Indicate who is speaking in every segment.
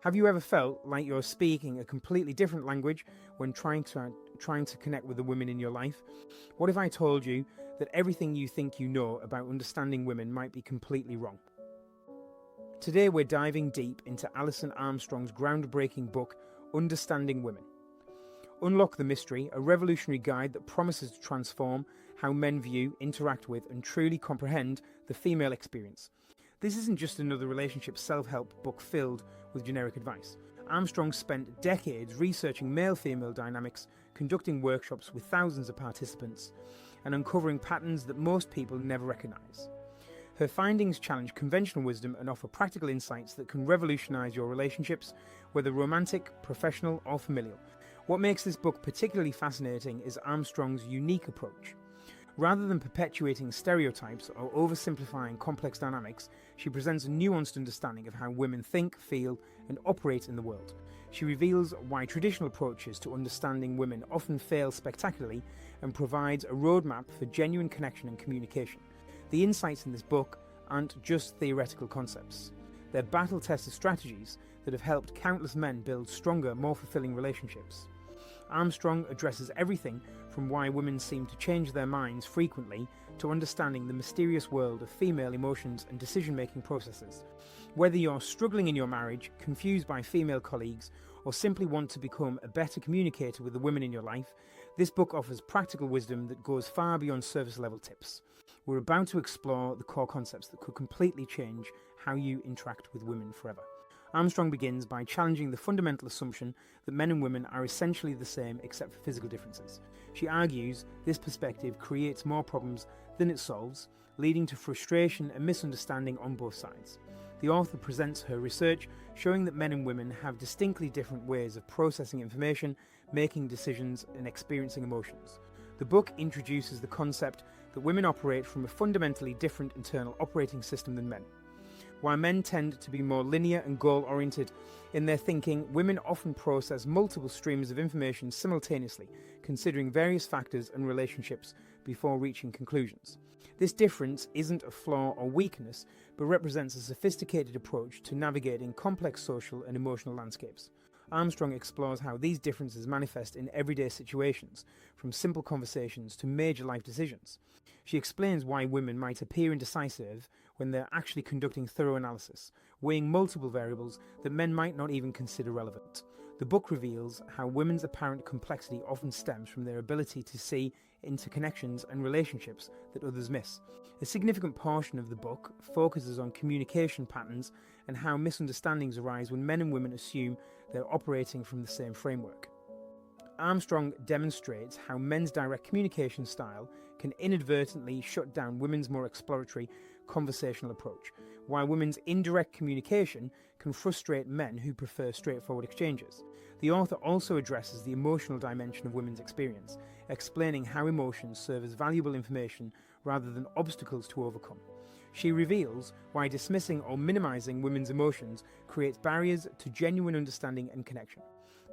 Speaker 1: Have you ever felt like you're speaking a completely different language when trying to connect with the women in your life? What if I told you that everything you think you know about understanding women might be completely wrong? Today we're diving deep into Alison Armstrong's groundbreaking book, Understanding Women. Unlock the Mystery, a revolutionary guide that promises to transform how men view, interact with, and truly comprehend the female experience. This isn't just another relationship self-help book filled with generic advice. Armstrong spent decades researching male-female dynamics, conducting workshops with thousands of participants, and uncovering patterns that most people never recognize. Her findings challenge conventional wisdom and offer practical insights that can revolutionize your relationships, whether romantic, professional, or familial. What makes this book particularly fascinating is Armstrong's unique approach. Rather than perpetuating stereotypes or oversimplifying complex dynamics, she presents a nuanced understanding of how women think, feel, and operate in the world. She reveals why traditional approaches to understanding women often fail spectacularly and provides a roadmap for genuine connection and communication. The insights in this book aren't just theoretical concepts. They're battle-tested strategies that have helped countless men build stronger, more fulfilling relationships. Armstrong addresses everything from why women seem to change their minds frequently to understanding the mysterious world of female emotions and decision-making processes. Whether you're struggling in your marriage, confused by female colleagues, or simply want to become a better communicator with the women in your life, this book offers practical wisdom that goes far beyond surface-level tips. We're about to explore the core concepts that could completely change how you interact with women forever. Armstrong begins by challenging the fundamental assumption that men and women are essentially the same except for physical differences. She argues this perspective creates more problems than it solves, leading to frustration and misunderstanding on both sides. The author presents her research showing that men and women have distinctly different ways of processing information, making decisions, and experiencing emotions. The book introduces the concept that women operate from a fundamentally different internal operating system than men. While men tend to be more linear and goal-oriented in their thinking, women often process multiple streams of information simultaneously, considering various factors and relationships before reaching conclusions. This difference isn't a flaw or weakness, but represents a sophisticated approach to navigating complex social and emotional landscapes. Armstrong explores how these differences manifest in everyday situations, from simple conversations to major life decisions. She explains why women might appear indecisive when they're actually conducting thorough analysis, weighing multiple variables that men might not even consider relevant. The book reveals how women's apparent complexity often stems from their ability to see interconnections and relationships that others miss. A significant portion of the book focuses on communication patterns and how misunderstandings arise when men and women assume they're operating from the same framework. Armstrong demonstrates how men's direct communication style can inadvertently shut down women's more exploratory conversational approach, while women's indirect communication can frustrate men who prefer straightforward exchanges. The author also addresses the emotional dimension of women's experience, explaining how emotions serve as valuable information rather than obstacles to overcome. She reveals why dismissing or minimizing women's emotions creates barriers to genuine understanding and connection.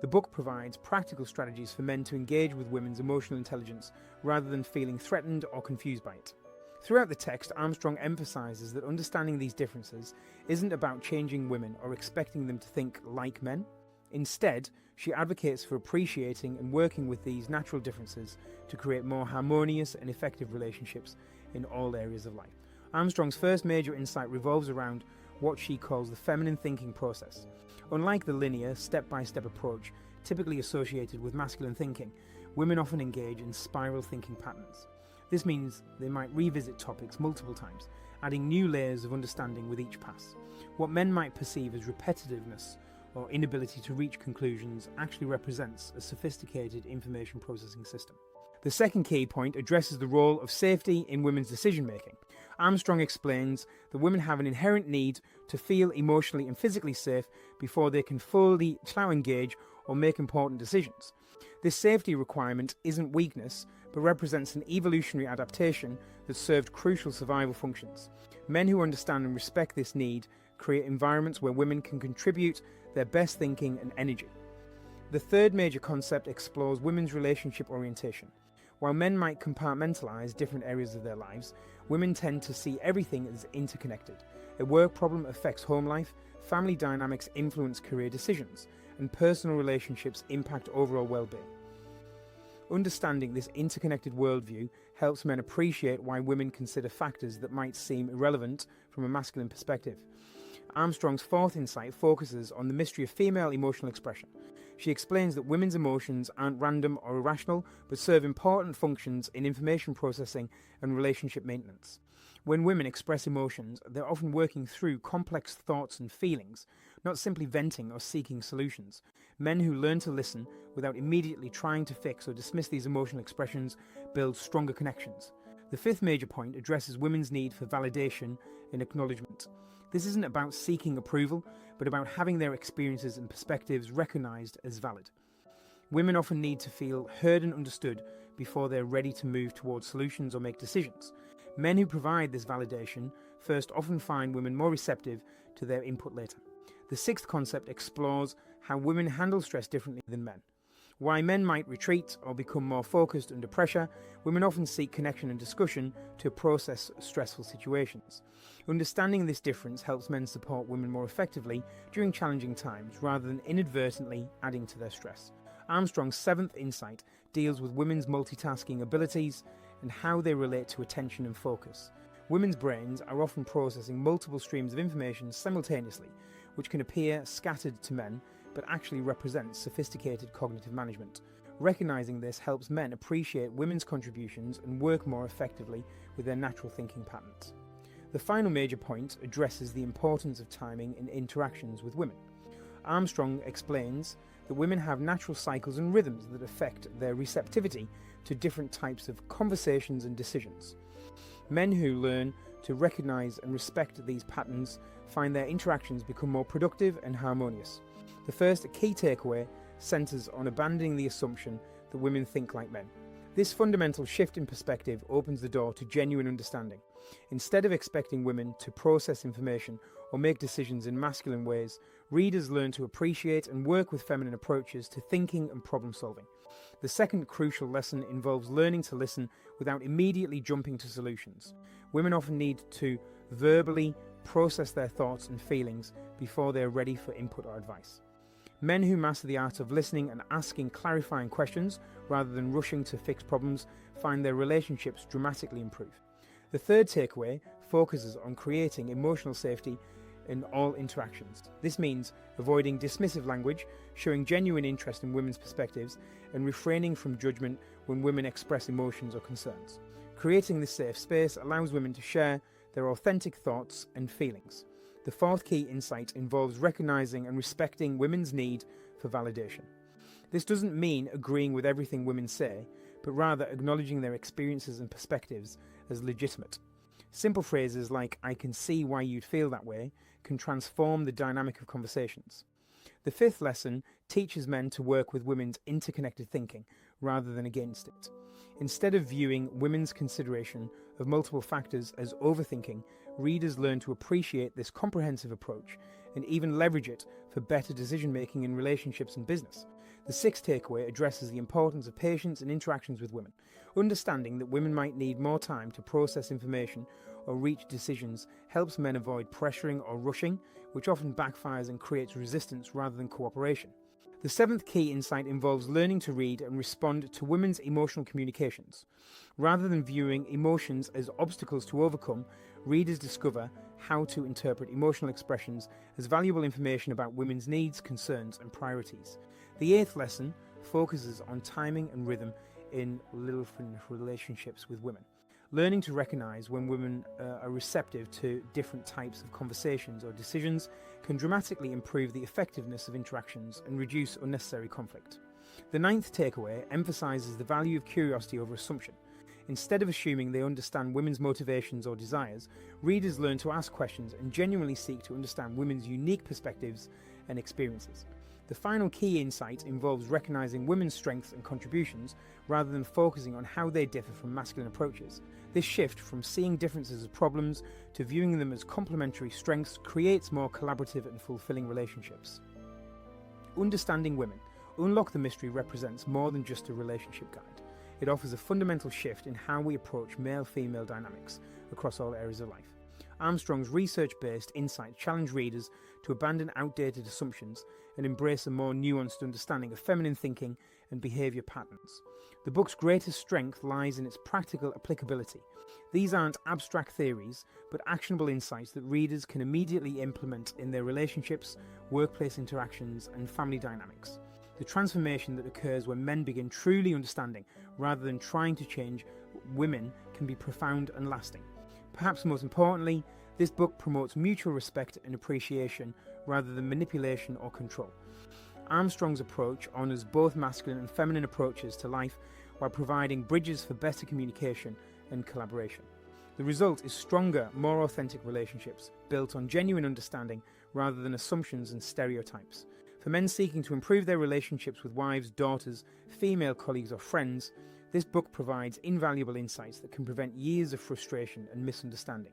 Speaker 1: The book provides practical strategies for men to engage with women's emotional intelligence rather than feeling threatened or confused by it. Throughout the text, Armstrong emphasizes that understanding these differences isn't about changing women or expecting them to think like men. Instead, she advocates for appreciating and working with these natural differences to create more harmonious and effective relationships in all areas of life. Armstrong's first major insight revolves around what she calls the feminine thinking process. Unlike the linear, step-by-step approach typically associated with masculine thinking, women often engage in spiral thinking patterns. This means they might revisit topics multiple times, adding new layers of understanding with each pass. What men might perceive as repetitiveness or inability to reach conclusions actually represents a sophisticated information processing system. The second key point addresses the role of safety in women's decision-making. Armstrong explains that women have an inherent need to feel emotionally and physically safe before they can fully engage or make important decisions. This safety requirement isn't weakness, but represents an evolutionary adaptation that served crucial survival functions. Men who understand and respect this need create environments where women can contribute their best thinking and energy. The third major concept explores women's relationship orientation. While men might compartmentalize different areas of their lives, Women tend to see everything as interconnected. A work problem affects home life, family dynamics influence career decisions, and personal relationships impact overall well-being. Understanding this interconnected worldview helps men appreciate why women consider factors that might seem irrelevant from a masculine perspective. Armstrong's fourth insight focuses on the mystery of female emotional expression. She explains that women's emotions aren't random or irrational, but serve important functions in information processing and relationship maintenance. When women express emotions, they're often working through complex thoughts and feelings, not simply venting or seeking solutions. Men who learn to listen without immediately trying to fix or dismiss these emotional expressions build stronger connections. The fifth major point addresses women's need for validation and acknowledgement. This isn't about seeking approval, but about having their experiences and perspectives recognized as valid. Women often need to feel heard and understood before they're ready to move towards solutions or make decisions. Men who provide this validation first often find women more receptive to their input later. The sixth concept explores how women handle stress differently than men. While men might retreat or become more focused under pressure, women often seek connection and discussion to process stressful situations. Understanding this difference helps men support women more effectively during challenging times rather than inadvertently adding to their stress. Armstrong's seventh insight deals with women's multitasking abilities and how they relate to attention and focus. Women's brains are often processing multiple streams of information simultaneously, which can appear scattered to men, but actually represents sophisticated cognitive management. Recognizing this helps men appreciate women's contributions and work more effectively with their natural thinking patterns. The final major point addresses the importance of timing in interactions with women. Armstrong explains that women have natural cycles and rhythms that affect their receptivity to different types of conversations and decisions. Men who learn to recognize and respect these patterns find their interactions become more productive and harmonious. The first key takeaway centers on abandoning the assumption that women think like men. This fundamental shift in perspective opens the door to genuine understanding. Instead of expecting women to process information or make decisions in masculine ways, readers learn to appreciate and work with feminine approaches to thinking and problem solving. The second crucial lesson involves learning to listen without immediately jumping to solutions. Women often need to verbally process their thoughts and feelings before they are ready for input or advice. Men who master the art of listening and asking clarifying questions rather than rushing to fix problems find their relationships dramatically improve. The third takeaway focuses on creating emotional safety in all interactions. This means avoiding dismissive language, showing genuine interest in women's perspectives, and refraining from judgment when women express emotions or concerns. Creating this safe space allows women to share their authentic thoughts and feelings. The fourth key insight involves recognizing and respecting women's need for validation. This doesn't mean agreeing with everything women say, but rather acknowledging their experiences and perspectives as legitimate. Simple phrases like "I can see why you'd feel that way" can transform the dynamic of conversations. The fifth lesson teaches men to work with women's interconnected thinking rather than against it. Instead of viewing women's consideration of multiple factors as overthinking, readers learn to appreciate this comprehensive approach and even leverage it for better decision-making in relationships and business. The sixth takeaway addresses the importance of patience and interactions with women. Understanding that women might need more time to process information or reach decisions helps men avoid pressuring or rushing, which often backfires and creates resistance rather than cooperation. The seventh key insight involves learning to read and respond to women's emotional communications. Rather than viewing emotions as obstacles to overcome, readers discover how to interpret emotional expressions as valuable information about women's needs, concerns, and priorities. The eighth lesson focuses on timing and rhythm in relationships with women. Learning to recognize when women are receptive to different types of conversations or decisions can dramatically improve the effectiveness of interactions and reduce unnecessary conflict. The ninth takeaway emphasizes the value of curiosity over assumption. Instead of assuming they understand women's motivations or desires, readers learn to ask questions and genuinely seek to understand women's unique perspectives and experiences. The final key insight involves recognizing women's strengths and contributions rather than focusing on how they differ from masculine approaches. This shift from seeing differences as problems to viewing them as complementary strengths creates more collaborative and fulfilling relationships. Understanding Women, Unlock the Mystery represents more than just a relationship guide. It offers a fundamental shift in how we approach male-female dynamics, across all areas of life. Armstrong's research-based insights challenge readers to abandon outdated assumptions and embrace a more nuanced understanding of feminine thinking and behaviour patterns. The book's greatest strength lies in its practical applicability. These aren't abstract theories, but actionable insights that readers can immediately implement in their relationships, workplace interactions, and family dynamics. The transformation that occurs when men begin truly understanding, rather than trying to change women, can be profound and lasting. Perhaps most importantly, this book promotes mutual respect and appreciation rather than manipulation or control. Armstrong's approach honours both masculine and feminine approaches to life while providing bridges for better communication and collaboration. The result is stronger, more authentic relationships built on genuine understanding rather than assumptions and stereotypes. For men seeking to improve their relationships with wives, daughters, female colleagues or friends, this book provides invaluable insights that can prevent years of frustration and misunderstanding.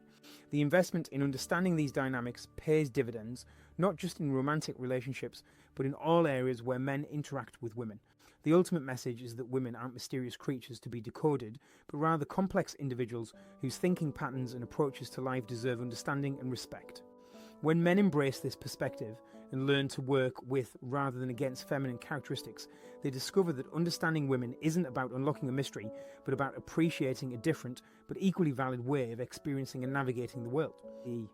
Speaker 1: The investment in understanding these dynamics pays dividends, not just in romantic relationships, but in all areas where men interact with women. The ultimate message is that women aren't mysterious creatures to be decoded, but rather complex individuals whose thinking patterns and approaches to life deserve understanding and respect. When men embrace this perspective and learn to work with rather than against feminine characteristics, they discover that understanding women isn't about unlocking a mystery, but about appreciating a different but equally valid way of experiencing and navigating the world. The